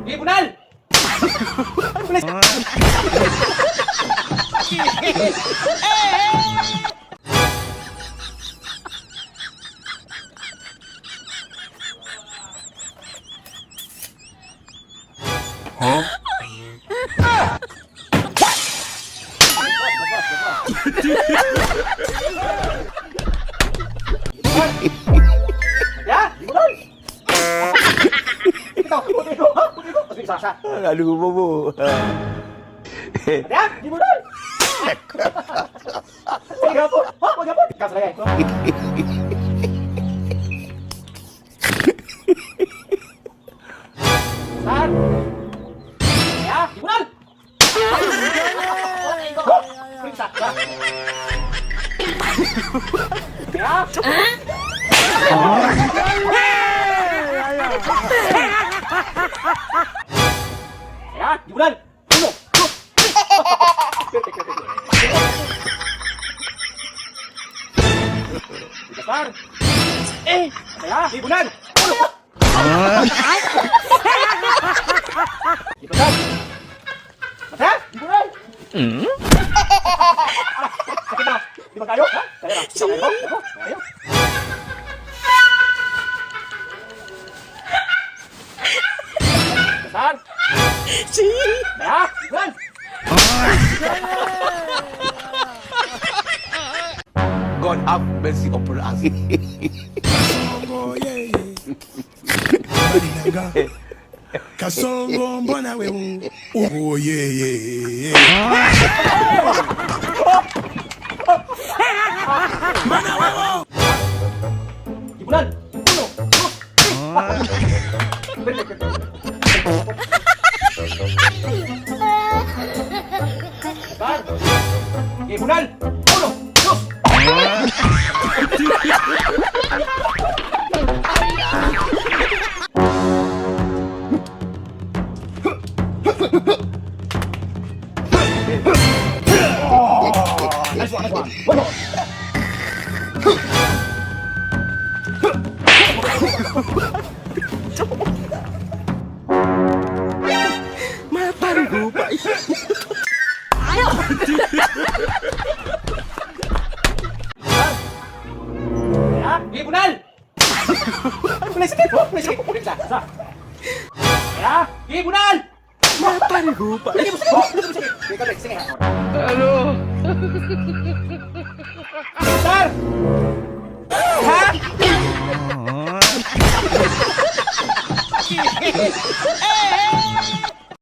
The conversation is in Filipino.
Tribunal! Ya, tribunal! Ito, ito. Kasi sasa. Aduh, bobo. Ya, tribunal! Maghapon! Ha? Maghapon! Kasalagay. Saan? Ya, tribunal! Periksa, ya. Ya. Ya, tribunal! Uno, dos. Besar. Ya, tribunal! Uno. Besar. Mata, tribunal! Sakit na. Di ba kayo? Ha? Kaya na. Kaya na. Kaya. Besar. Ya, tribunal! God have mercy upon us. Kasongo, yeah, yeah. Badinaga. Kasongo, mbona wewe. Oh, yeah, yeah, yeah. Mbona wewe. Tribunal! Uno, dos. Besar. Tribunal! Uno, dos. Nice one, nice one. One more. Ya, tribunal! Mulai sakit, mulai sakit. Periksa, sa. Ya, tribunal! Lagi mo sakit, lagi mo sakit. Teka, teka, sige ha. Halo. Besar! Ha?